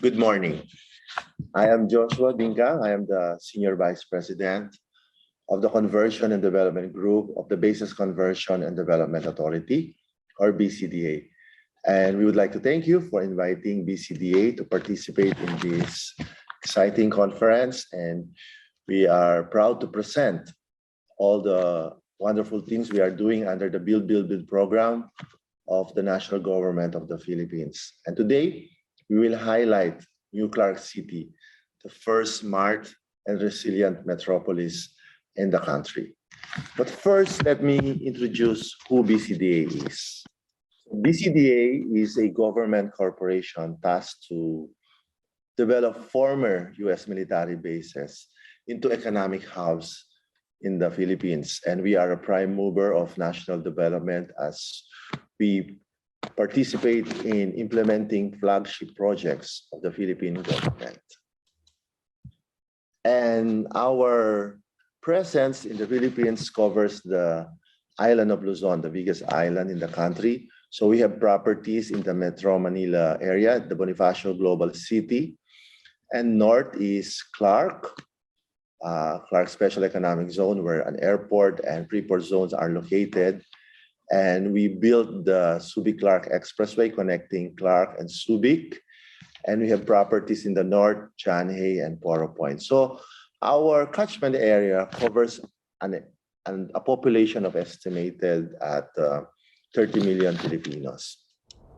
Good morning. I am Joshua Binga. I am the Senior Vice President of the Conversion and Development Group of the Basis Conversion and Development Authority, or BCDA. And we would like to thank you for inviting BCDA to participate in this exciting conference. And we are proud to present all the wonderful things we are doing under the Build program of the national government of the Philippines. And today, we will highlight New Clark City, the first smart and resilient metropolis in the country. But first, let me introduce who BCDA is. BCDA is a government corporation tasked to develop former US military bases into economic hubs in the Philippines. And we are a prime mover of national development as we participate in implementing flagship projects of the Philippine government. And our presence in the Philippines covers the island of Luzon, the biggest island in the country. So we have properties in the Metro Manila area, the Bonifacio Global City. And north is Clark Special Economic Zone, where an airport and pre-port zones are located. And we built the Subic-Clark Expressway connecting Clark and Subic. And we have properties in the north, Janhay and Poro Point. So our catchment area covers a population of estimated at 30 million Filipinos.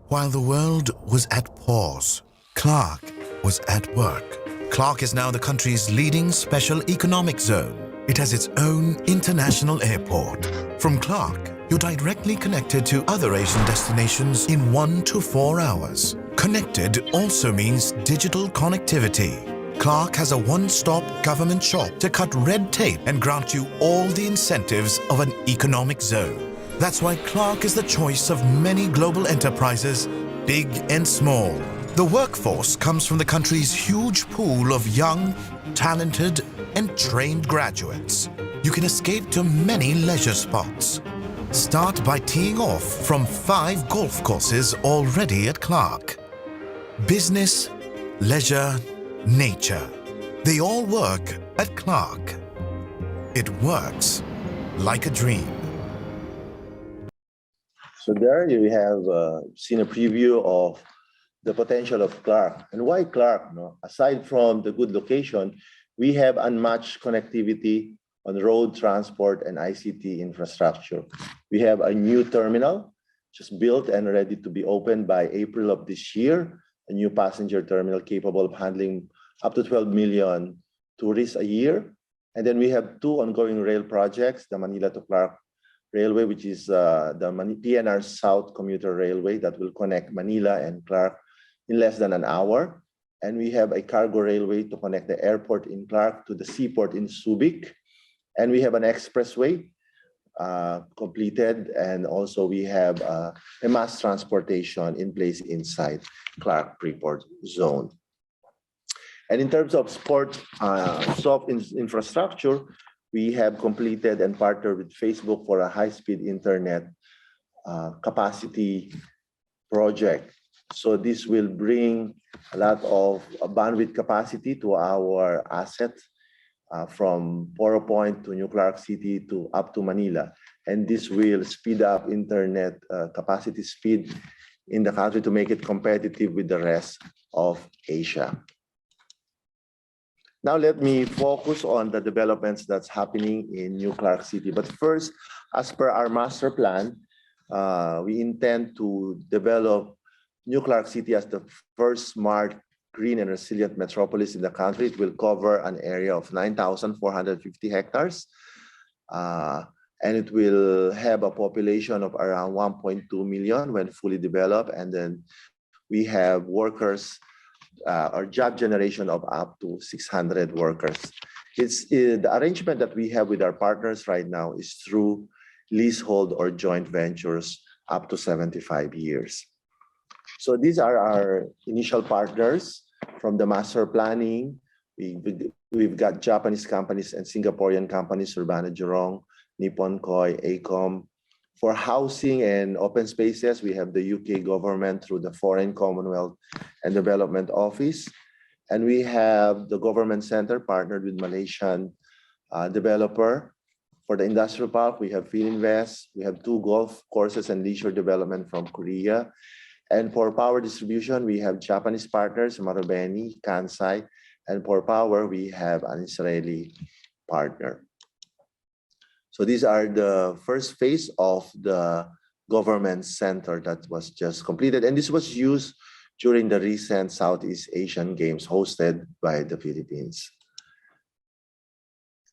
While the world was at pause, Clark was at work. Clark is now the country's leading special economic zone. It has its own international airport. From Clark, you're directly connected to other Asian destinations in 1 to 4 hours. Connected also means digital connectivity. Clark has a one-stop government shop to cut red tape and grant you all the incentives of an economic zone. That's why Clark is the choice of many global enterprises, big and small. The workforce comes from the country's huge pool of young, talented, and trained graduates. You can escape to many leisure spots. Start by teeing off from 5 golf courses already at Clark. Business, leisure, nature. They all work at Clark. It works like a dream. So there you have seen a preview of the potential of Clark. And why Clark? No? Aside from the good location, we have unmatched connectivity on road transport and ICT infrastructure. We have a new terminal just built and ready to be opened by April of this year, a new passenger terminal capable of handling up to 12 million tourists a year. And then we have 2 ongoing rail projects, the Manila to Clark Railway, which is the PNR South Commuter Railway that will connect Manila and Clark in less than an hour. And we have a cargo railway to connect the airport in Clark to the seaport in Subic. And we have an expressway completed. And also we have a mass transportation in place inside Clark Pre-Port Zone. And in terms of soft infrastructure, we have completed and partnered with Facebook for a high-speed internet capacity project. So this will bring a lot of bandwidth capacity to our assets from Poro Point to New Clark City to up to Manila. And this will speed up internet capacity speed in the country to make it competitive with the rest of Asia. Now let me focus on the developments that's happening in New Clark City. But first, as per our master plan, we intend to develop New Clark City as the first smart, green, and resilient metropolis in the country. It will cover an area of 9,450 hectares. And it will have a population of around 1.2 million when fully developed. And then we have workers or job generation of up to 600 workers. The arrangement that we have with our partners right now is through leasehold or joint ventures up to 75 years. So these are our initial partners from the master planning. We've got Japanese companies and Singaporean companies, Urbana Jurong, Nippon Koi, ACOM, For housing and open spaces, we have the UK government through the Foreign, Commonwealth and Development Office. And we have the government center partnered with Malaysian developer. For the industrial park, we have Philinvest. We have 2 golf courses and leisure development from Korea. And for power distribution, we have Japanese partners, Marubeni, Kansai. And for power, we have an Israeli partner. So these are the first phase of the government center that was just completed. And this was used during the recent Southeast Asian Games hosted by the Philippines.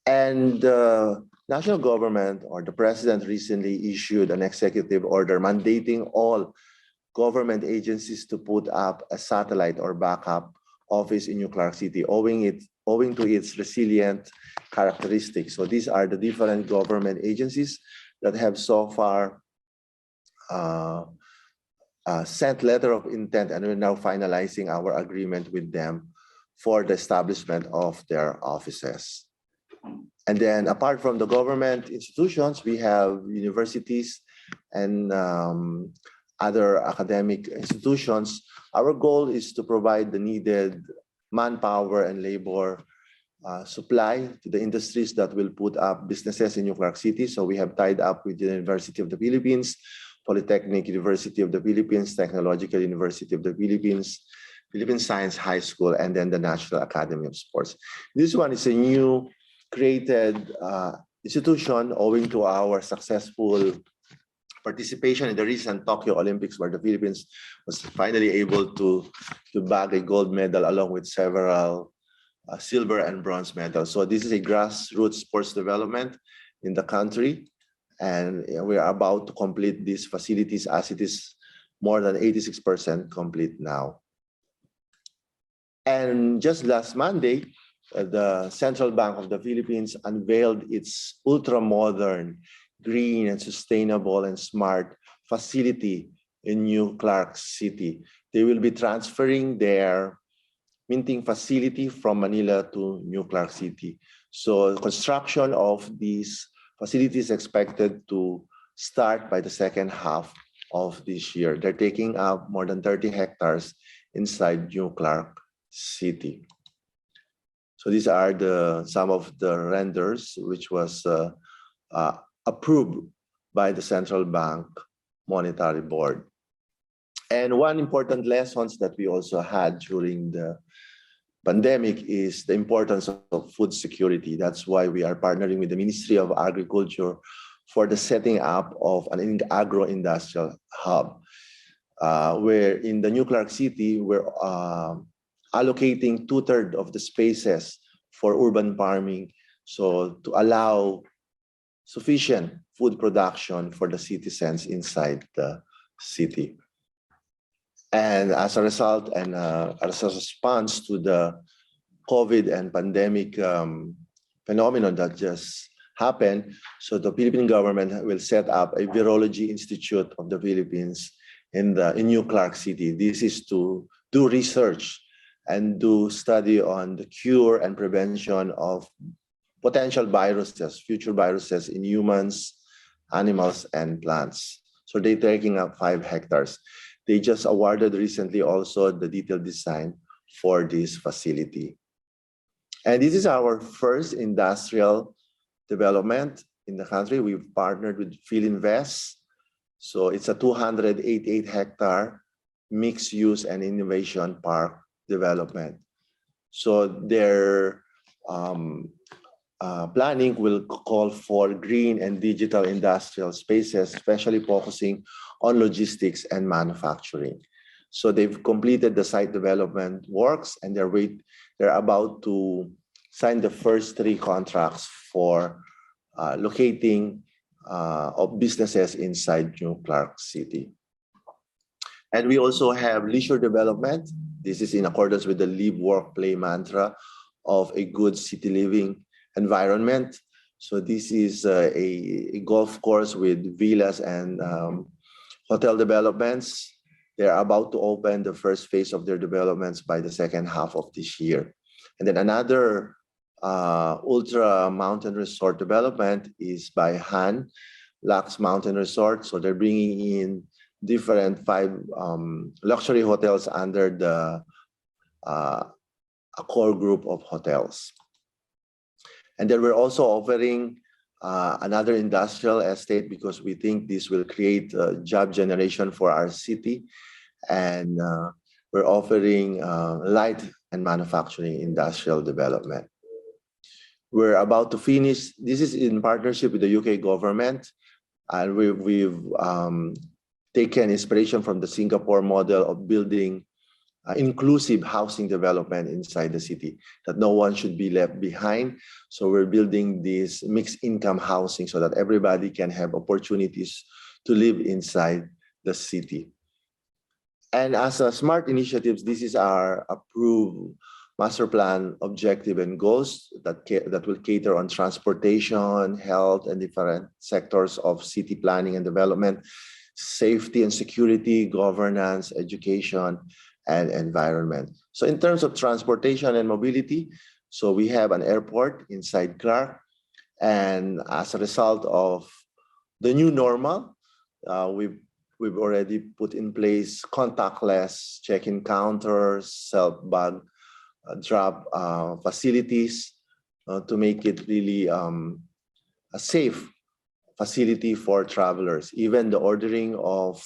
And the national government or the president recently issued an executive order mandating all government agencies to put up a satellite or backup office in New Clark City, owing to its resilient characteristics. So these are the different government agencies that have so far sent letter of intent, and we're now finalizing our agreement with them for the establishment of their offices. And then apart from the government institutions, we have universities and other academic institutions. Our goal is to provide the needed manpower and labor supply to the industries that will put up businesses in New Clark City. So we have tied up with the University of the Philippines, Polytechnic University of the Philippines, Technological University of the Philippines, Philippine Science High School, and then the National Academy of Sports. This one is a new created institution owing to our successful participation in the recent Tokyo Olympics, where the Philippines was finally able to bag a gold medal along with several silver and bronze medals. So this is a grassroots sports development in the country. And we are about to complete these facilities as it is more than 86% complete now. And just last Monday, the Central Bank of the Philippines unveiled its ultra-modern, green and sustainable and smart facility in New Clark City. They will be transferring their minting facility from Manila to New Clark City. So construction of these facilities is expected to start by the second half of this year. They're taking up more than 30 hectares inside New Clark City. So these are some of the renders which was approved by the Central Bank Monetary Board. And one important lessons that we also had during the pandemic is the importance of food security. That's why we are partnering with the Ministry of Agriculture for the setting up of an agro-industrial hub, where in the New Clark City, we're allocating 2/3 of the spaces for urban farming, so to allow sufficient food production for the citizens inside the city. And as a result, and as a response to the COVID and pandemic phenomenon that just happened, so the Philippine government will set up a Virology Institute of the Philippines in New Clark City. This is to do research and do study on the cure and prevention of potential viruses, future viruses in humans, animals, and plants. So they're taking up 5 hectares. They just awarded recently also the detailed design for this facility. And this is our first industrial development in the country. We've partnered with Philinvest. So it's a 288-hectare mixed use and innovation park development. So their planning will call for green and digital industrial spaces, especially focusing on logistics and manufacturing. So they've completed the site development works, and they're about to sign the first 3 contracts for locating of businesses inside New Clark City. And we also have leisure development. This is in accordance with the live, work, play mantra of a good city living environment. So this is a golf course with villas and hotel developments. They're about to open the first phase of their developments by the second half of this year. And then another ultra mountain resort development is by Han, Lux Mountain Resort. So they're bringing in different five luxury hotels under the a core group of hotels. And then we're also offering another industrial estate because we think this will create job generation for our city. And we're offering light and manufacturing industrial development. We're about to finish. This is in partnership with the UK government. And we've taken inspiration from the Singapore model of building inclusive housing development inside the city, that no one should be left behind. So we're building this mixed income housing so that everybody can have opportunities to live inside the city. And as a smart initiatives, this is our approved master plan objective and goals that will cater on transportation, health, and different sectors of city planning and development, safety and security, governance, education, and environment. So in terms of transportation and mobility, so we have an airport inside Clark. And as a result of the new normal, we've already put in place contactless check-in counters, self-bag drop facilities to make it really a safe facility for travelers. Even the ordering of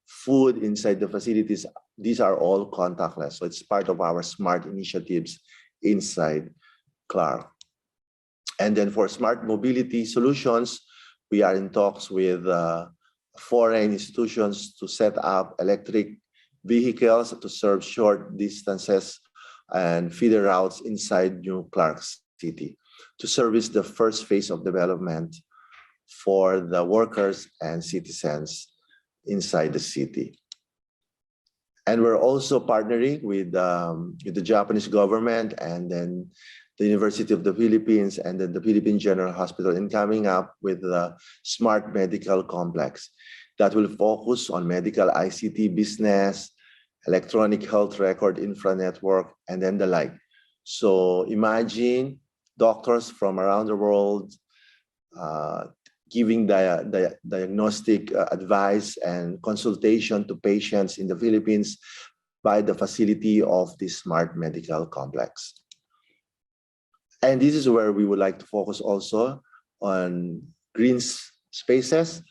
food inside the facilities, these are all contactless. So it's part of our smart initiatives inside Clark. And then for smart mobility solutions, we are in talks with foreign institutions to set up electric vehicles to serve short distances and feeder routes inside New Clark City to service the first phase of development for the workers and citizens inside the city. And we're also partnering with the Japanese government and then the University of the Philippines and then the Philippine General Hospital in coming up with the smart medical complex that will focus on medical ICT business, electronic health record infra network, and then the like. So imagine doctors from around the world giving diagnostic advice and consultation to patients in the Philippines by the facility of this smart medical complex. And this is where we would like to focus also on green spaces.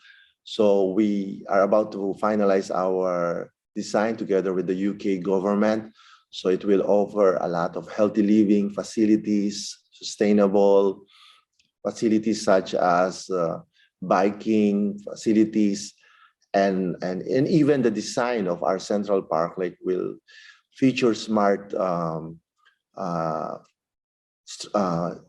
So we are about to finalize our design together with the UK government. So it will offer a lot of healthy living facilities, sustainable facilities such as biking facilities, and even the design of our Central Park Lake will feature smart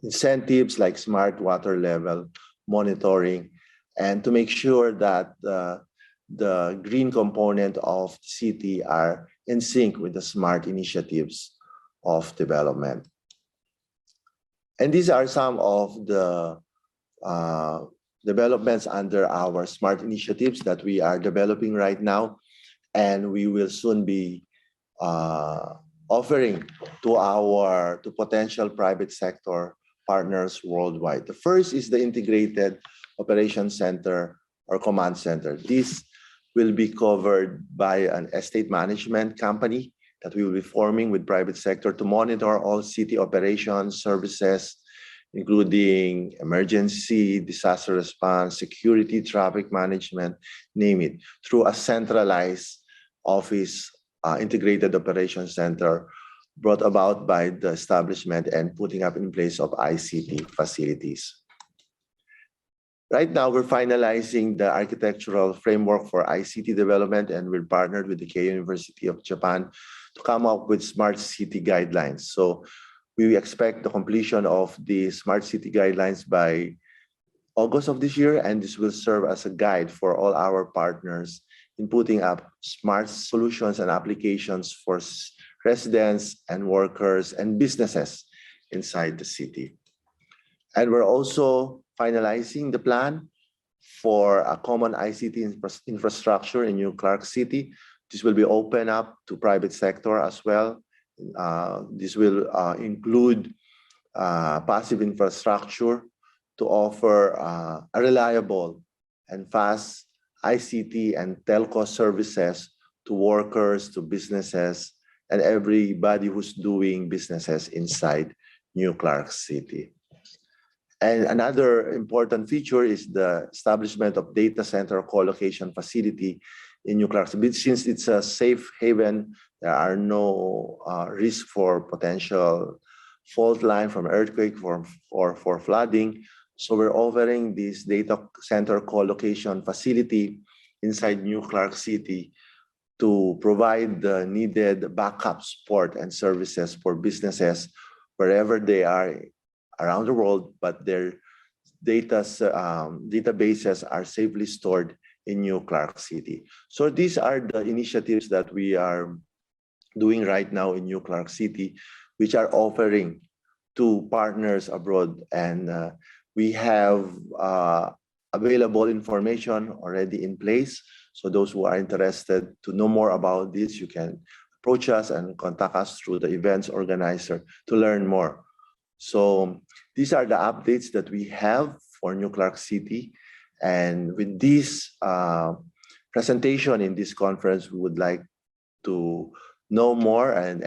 incentives like smart water level monitoring, and to make sure that the green component of the city are in sync with the smart initiatives of development. And these are some of the developments under our smart initiatives that we are developing right now, and we will soon be offering to potential private sector partners worldwide. The first is the Integrated Operations Center or Command Center. This will be covered by an estate management company that we will be forming with private sector to monitor all city operations, services, including emergency, disaster response, security, traffic management, name it, through a centralized office, integrated operations center brought about by the establishment and putting up in place of ICT facilities. Right now, we're finalizing the architectural framework for ICT development, and we're partnered with the Keio University of Japan to come up with smart city guidelines. So we expect the completion of the smart city guidelines by August of this year, and this will serve as a guide for all our partners in putting up smart solutions and applications for residents and workers and businesses inside the city. And we're also finalizing the plan for a common ICT infrastructure in New Clark City. This will be open up to private sector as well. This will include passive infrastructure to offer a reliable and fast ICT and telco services to workers, to businesses, and everybody who's doing businesses inside New Clark City. And another important feature is the establishment of data center co-location facility in New Clark City. Since it's a safe haven, there are no risk for potential fault line from earthquake or for flooding. So we're offering this data center co-location facility inside New Clark City to provide the needed backup support and services for businesses wherever they are around the world, but their databases are safely stored in New Clark City. So these are the initiatives that we are doing right now in New Clark City, which are offering to partners abroad. And we have available information already in place. So those who are interested to know more about this, you can approach us and contact us through the events organizer to learn more. So these are the updates that we have for New Clark City. And with this presentation in this conference, we would like to know more and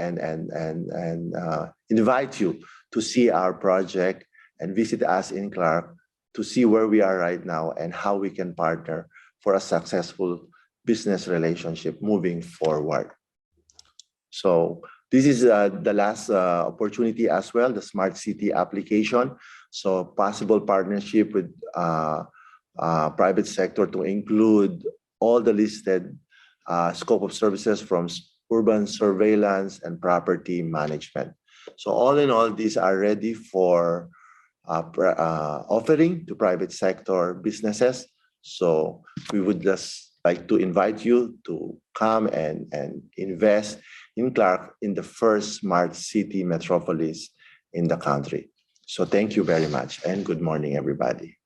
invite you to see our project and visit us in Clark to see where we are right now and how we can partner for a successful business relationship moving forward. So this is the last opportunity as well, the Smart City application. So possible partnership with private sector to include all the listed scope of services from urban surveillance and property management. So all in all, these are ready for offering to private sector businesses. So we would just like to invite you to come and invest in Clark in the first smart city metropolis in the country. So thank you very much and good morning, everybody.